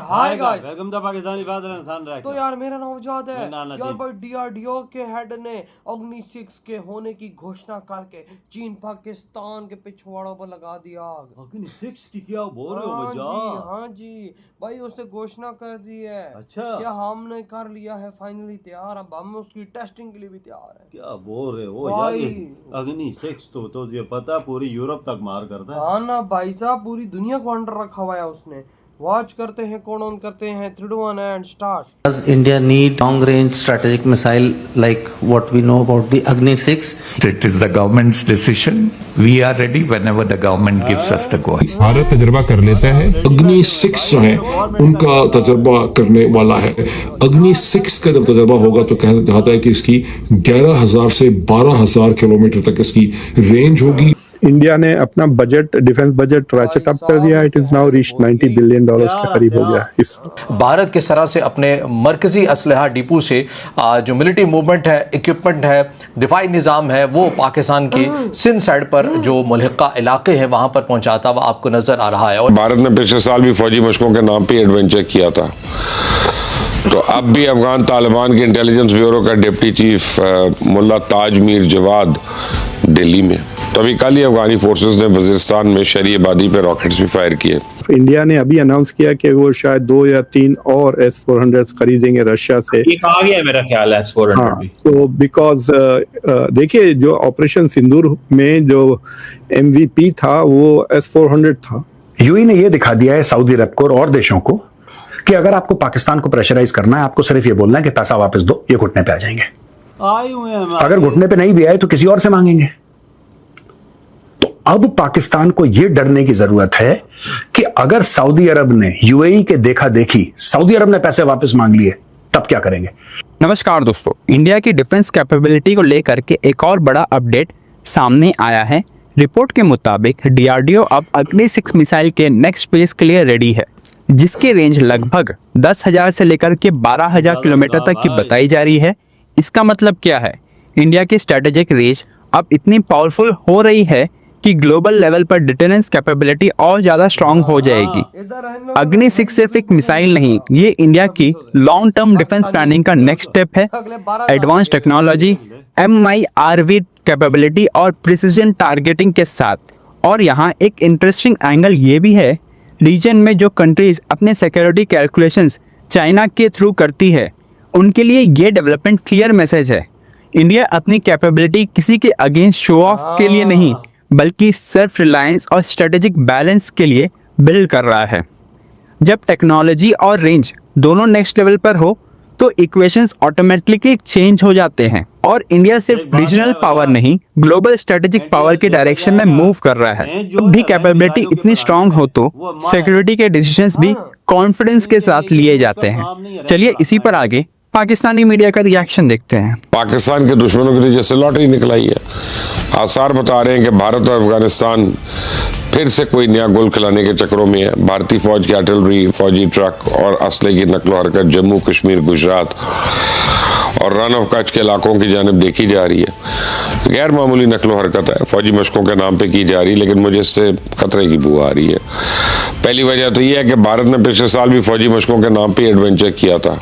Hi guys, बेगम दा Pakistani father इंसान रहा तो यार मेरा नाम उजाद है मेरा नाम यार नदीम। भाई। डीआरडीओ के हेड ने अग्नि 6 के होने की घोषणा करके चीन पाकिस्तान के पिछवाड़ों पर लगा दिया आग। अग्नि 6 की क्या बोल रहे हो वजह? हाँ जी भाई, उसने घोषणा कर दी है। अच्छा क्या हमने कर लिया है फाइनली तैयार, अब हम उसकी टेस्टिंग के लिए भी तैयार है क्या बोल रहे हो यार? भाई। ये अग्नि 6 तो ये पता पूरी यूरोप तक मार करता है। हाँ ना भाई साहब, पूरी दुनिया को अंडर रखा हुआ है उसने। वॉच करते हैं, कौन ऑन करते हैं। 3 2 1 and start. Does India need long-range strategic missile like what we know about the Agni 6? It is the government's decision. We are ready whenever the government gives us the go. Bharat तजर्बा कर लेता है। अग्नि 6 जो है उनका तजर्बा करने वाला है। अग्नि 6 का जब तजर्बा होगा तो कहा जाता है कि इसकी 11,000 से 12,000 किलोमीटर तक इसकी रेंज होगी। इंडिया ने अपना budget, defence budget ratchet up कर दिया। It is now reached $90 billion के करीब हो गया। इस भारत किस तरह से अपने मरकजी असलहा डिपो से जो मिलिट्री मूवमेंट है, इक्विपमेंट है, दिफाई निज़ाम है, वो पाकिस्तान की सिंध साइड पर जो मुल्हिका इलाके हैं वहाँ पर पहुँचाता हुआ आपको नज़र आ रहा है। और भारत ने पिछले साल भी फौजी मशकों के नाम पे एडवेंचर किया था, तो अब भी अफगान तालिबान के इंटेलिजेंस ब्यूरो का डिप्टी चीफ मुल्ला ताज मीर जवाद दिल्ली में, तो अभी कल ही अफगानी फोर्सेस ने वजीरिस्तान में शहरी आबादी पे रॉकेट्स भी फायर किए। इंडिया ने अभी अनाउंस किया कि वो शायद 2 या 3 और S-400 खरीदेंगे रशिया से। ये कहा गया मेरा ख्याल है S-400 भी। तो बिकॉज देखिए, जो ऑपरेशन सिंदूर में जो MVP था वो S-400 था। यूएई ने ये दिखा दिया है सऊदी अरब को और देशों को कि अगर आपको पाकिस्तान को प्रेशराइज करना है, आपको सिर्फ ये बोलना है कि पैसा वापस दो, ये घुटने पे आ जाएंगे। आए हुए हैं। अगर घुटने पे नहीं भी आए तो किसी और से मांगेंगे। तो अब पाकिस्तान को यह डरने की जरूरत है कि अगर सऊदी अरब ने यूएई के देखा देखी सऊदी अरब ने पैसे वापस मांग लिए, तब क्या करेंगे। नमस्कार दोस्तों, इंडिया की डिफेंस कैपेबिलिटी को लेकर के एक और बड़ा अपडेट सामने आया है। रिपोर्ट के मुताबिक डीआरडीओ अब अग्नि 6 मिसाइल के नेक्स्ट फेज के लिए रेडी है, जिसकी रेंज लगभग 10,000 से लेकर के 12,000 किलोमीटर तक की बताई जा रही है। इसका मतलब क्या है? इंडिया की स्ट्रेटेजिक रेंज अब इतनी पावरफुल हो रही है कि ग्लोबल लेवल पर डिटेरेंस कैपेबिलिटी और ज़्यादा स्ट्रांग हो जाएगी। अग्नि 6 सिर्फ एक मिसाइल नहीं, ये इंडिया की लॉन्ग टर्म डिफेंस प्लानिंग का नेक्स्ट स्टेप है। एडवांस टेक्नोलॉजी, MIRV कैपेबिलिटी और प्रिसिजन टारगेटिंग के साथ। और यहाँ एक इंटरेस्टिंग एंगल ये भी है, रीजन में जो कंट्रीज अपने सिक्योरिटी कैलकुलेशंस चाइना के थ्रू करती है, उनके लिए ये डेवलपमेंट क्लियर मैसेज है। इंडिया अपनी कैपेबिलिटी किसी के अगेंस्ट शो ऑफ के लिए नहीं, बल्कि सेल्फ रिलायंस और स्ट्रेटेजिक बैलेंस के लिए बिल्ड कर रहा है। जब टेक्नोलॉजी और रेंज दोनों नेक्स्ट लेवल पर हो तो इक्वेशंस ऑटोमेटिकली चेंज हो जाते हैं और इंडिया सिर्फ रीजनल पावर नहीं, ग्लोबल स्ट्रेटेजिक पावर के डायरेक्शन में मूव कर रहा है। जब भी कैपेबिलिटी इतनी स्ट्रांग हो तो सिक्योरिटी के डिसीजंस भी कॉन्फिडेंस के साथ लिए जाते हैं। चलिए इसी पर आगे पाकिस्तानी मीडिया का रिएक्शन देखते हैं। पाकिस्तान के दुश्मनों के लिए जैसे लॉटरी निकल आई है। आसार बता रहे हैं कि भारत और अफगानिस्तान फिर से कोई नया गोल खिलाने के चक्रों में है। भारतीय फौज की आर्टिलरी, फौजी ट्रक और असले की नकलो हरकत जम्मू कश्मीर, गुजरात और रन ऑफ कच्छ के इलाकों की जानिब देखी जा रही है। गैर मामूली नकलो हरकत है, फौजी मशकों के नाम पे की जा रही है, लेकिन मुझे इससे खतरे की बू आ रही है। पहली वजह तो यह है कि भारत ने पिछले साल भी फौजी मशकों के नाम पे एडवेंचर किया था,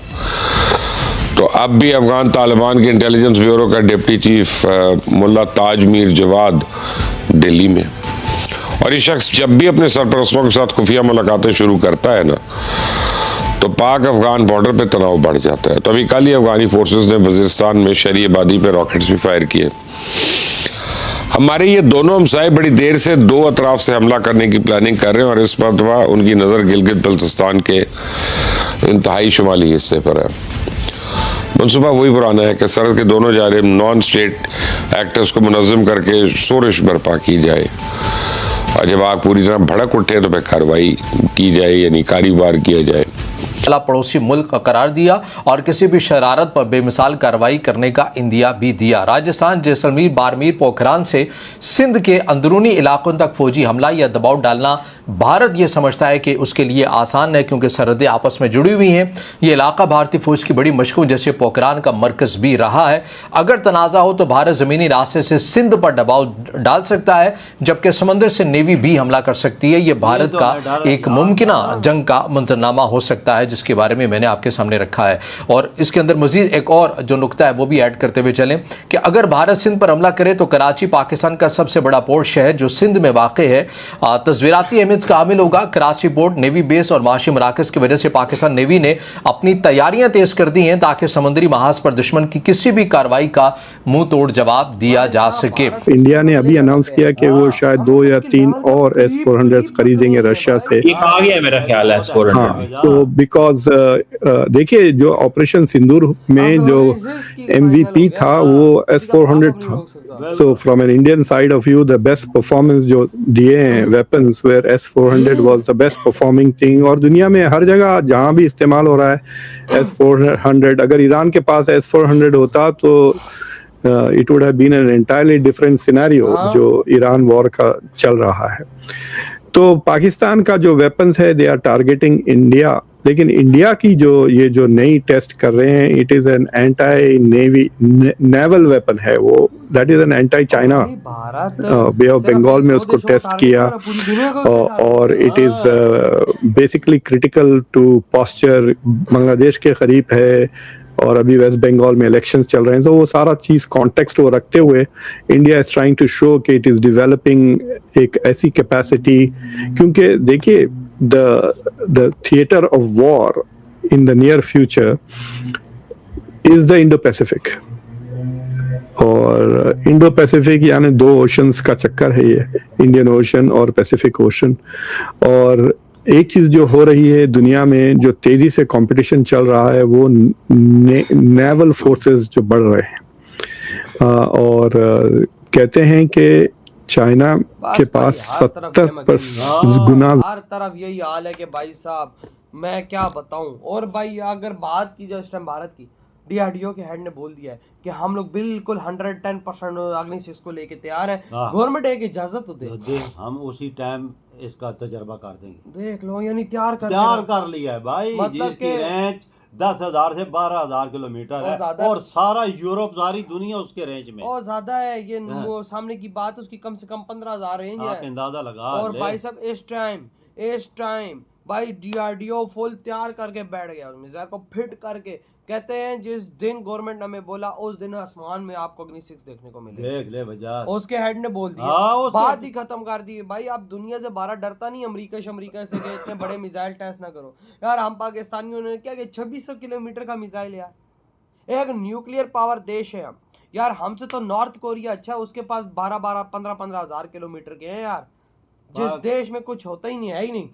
तो अब भी अफगान तालिबान के इंटेलिजेंस ब्यूरो का डिप्टी चीफ मुल्ला ताज मीर जवाद दिल्ली में, और ये शख्स जब भी अपने सरपरस्तों के साथ खुफिया मुलाकातें शुरू करता है ना, तो पाक अफगान बॉर्डर पे तनाव बढ़ जाता है। तो अभी कल ही अफगानी फोर्सेस ने वजीरिस्तान में शहरी आबादी पे रॉकेट्स भी फायर किए। हमारे ये दोनों हमसाए बड़ी देर से दो अतराफ से हमला करने की प्लानिंग कर रहे हैं, और इस मरतबा उनकी नज़र गिलगित बल्तिस्तान के इंतहाई शुमाली हिस्से पर है। मनसूबा वही पुराना है कि सरहद के दोनों जानिब नॉन स्टेट एक्टर्स को मुनज़्ज़म करके शोरश बर्पा की जाए, और जब आग पूरी तरह भड़क उठे तो फिर कार्रवाई की जाए, यानी कारोबार किया जाए। पहला पड़ोसी मुल्क करार दिया और किसी भी शरारत पर बेमिसाल कार्रवाई करने का इंदिया भी दिया। राजस्थान, जैसलमेर, बाड़मेर, पोखरान से सिंध के अंदरूनी इलाकों तक फौजी हमला या दबाव डालना भारत ये समझता है कि उसके लिए आसान है, क्योंकि सरहदें आपस में जुड़ी हुई हैं। ये इलाका भारतीय फौज की बड़ी मशकों जैसे पोखरान का मरकज भी रहा है। अगर तनाज़ा हो तो भारत ज़मीनी रास्ते से सिंध पर दबाव डाल सकता है, जबकि समंदर से नेवी भी हमला कर सकती है। ये भारत का एक मुमकिना जंग का मंजरनामा हो सकता है, जिसके बारे में मैंने आपके सामने रखा है। और इसके अंदर मजीद एक और जो नुकता है वो भी ऐड करते हुए चलें कि अगर भारत सिंध पर हमला करे तो कराची पाकिस्तान का सबसे बड़ा पोर्ट शहर जो सिंध में वाक़ है तस्वीराती अहमियत का हामिल होगा। कराची पोर्ट, नेवी बेस और माशी मराकज़ की वजह से पाकिस्तान नेवी ने अपनी तैयारियां तेज कर दी हैं ताकि समुद्री महाज पर दुश्मन की किसी भी कार्रवाई का मुंह तोड़ जवाब दिया जा सके। इंडिया ने अभी अनाउंस किया कि वो शायद 2 या 3 और S-400 खरीदेंगे रशिया से। ये आ गया मेरा ख्याल है S-400 हाँ, तो बिकॉज देखिए जो ऑपरेशन सिंदूर में जो MVP था वो S-400 था। So from an Indian side of view the best performance जो दिए हैं weapons where S-400 was the best performing thing. और दुनिया में हर जगह जहां भी इस्तेमाल हो रहा है S-400, अगर ईरान के पास S-400 होता तो it would have been an entirely different scenario जो ईरान वॉर का चल रहा है। तो पाकिस्तान का जो वेपन्स है दे आर टारगेटिंग इंडिया, लेकिन इंडिया की जो नई टेस्ट कर रहे हैं it is an anti navy naval weapon है, वो that is an anti China. Bay of Bengal में उसको टेस्ट किया और it is basically critical to posture, Bangladesh के करीब है और अभी वेस्ट बंगाल में इलेक्शंस चल रहे हैं। तो वो सारा चीज कॉन्टेक्स्ट को रखते हुए India is trying to show कि इट इज डेवलपिंग एक ऐसी कैपेसिटी, क्योंकि देखिए the theater of war in the near future is the Indo-Pacific, और इंडो पैसिफिक यानी 2 ओशंस का चक्कर है ये, इंडियन ओशन और पैसिफिक ओशन। और एक चीज जो हो रही है दुनिया में, जो तेजी से कंपटीशन चल रहा है, वो नेवल फोर्सेस जो बढ़ रहे हैं और कहते हैं कि चाइना के पास 70% गुना। हर तरफ यही हाल है कि भाई साहब मैं क्या बताऊं। और भाई अगर बात की जाए इस टाइम भारत की, DRDO के हेड ने बोल दिया है कि हम लोग बिल्कुल 110% अग्नि 6 को लेके तैयार है। गवर्नमेंट एक इजाजत तो दे, हम उसी टाइम इसका तजर्बा कर देंगे। देख लो, यानी तैयार कर लिया है भाई, मतलब जिसकी रेंज 10,000 से 12,000 किलोमीटर है और सारा यूरोप, सारी दुनिया उसके रेंज में और ज्यादा है। ये सामने की बात उसकी कम से कम 15,000 रेंज है, अंदाजा लगा। और भाई साहब इस टाइम भाई DRDO फुल तैयार करके बैठ गया, मिसाइल को फिट करके। कहते हैं जिस दिन गवर्नमेंट ने हमें बोला उस दिन आसमान में आपको अग्नि 6 देखने को मिलेगा। देख ले भैया, उसके हेड ने बोल दिया, बात ही खत्म कर दी भाई। आप दुनिया से बारह डरता नहीं अमेरिका से कि इतने बड़े मिसाइल टेस्ट ना करो यार। हम पाकिस्तानियों ने क्या कि 2600 किलोमीटर का मिसाइल यार, एक न्यूक्लियर पावर देश है हम यार। हमसे तो नॉर्थ कोरिया अच्छा, उसके पास 12-15 हजार किलोमीटर के हैं यार, जिस देश में कुछ होता ही नहीं है ही नहीं।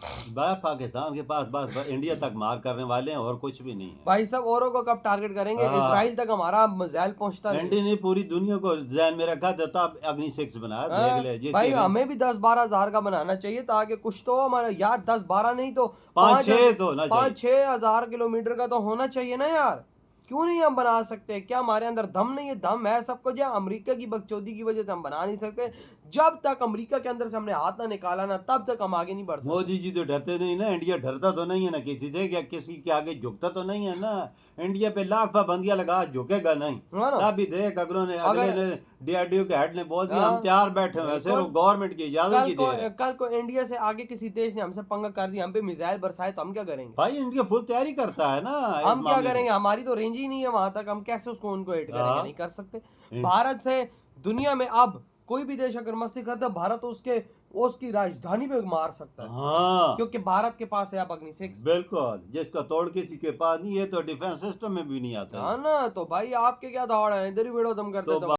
पाकिस्तान के पास बस इंडिया तक मार करने वाले हैं और कुछ भी नहीं है भाई सब। औरों को कब टारगेट करेंगे? इजराइल तक हमारा मिसाइल पहुंचता है। इंडिया ने पूरी दुनिया को ध्यान में रखा था, अग्नि 6 बनाया। देख ले भाई, हमें भी 10-12 हजार का बनाना चाहिए ताकि कुछ तो हमारा यार 10-12 नहीं तो 5-6 हजार किलोमीटर का तो होना चाहिए ना यार। क्यों नहीं हम बना सकते? क्या हमारे अंदर दम नहीं है? दम है सबको। जो अमेरिका की बकचोदी की वजह से हम बना नहीं सकते। जब तक अमेरिका के अंदर से हमने हाथ ना निकाला ना, तब तक हम आगे नहीं बढ़ सकते। मोदी जी तो डरते नहीं ना, इंडिया डरता तो नहीं है ना किसी से, क्या किसी के आगे झुकता तो नहीं है ना। इंडिया पे लाख पाबंदियां लगा, झुकेगा नहीं। अभी देख अगले ने DRDO के हेड ने बोल दिया हम तैयार बैठे हुए, सिर्फ गवर्नमेंट की इजाजत की दे। कल को इंडिया से आगे किसी देश ने हमसे पंगा कर दिया, हम पे मिसाइल बरसाए, तो हम क्या करेंगे? भाई इंडिया फुल तैयारी करता है ना। हम क्या करेंगे? हमारी तो रेंज ही नहीं है वहां तक, हम कैसे उनको हिट करेंगे? नहीं कर सकते। भारत से दुनिया में अब कोई भी देश अगर मस्ती करता है, भारत उसकी राजधानी पे मार सकता है। क्योंकि भारत के पास है अब अग्नि 6। बिल्कुल, जिसका तोड़ किसी के पास नहीं है, तो डिफेंस सिस्टम में भी नहीं आता है ना। तो भाई आपके क्या दौड़ है, इधर ही वीडियो दम करते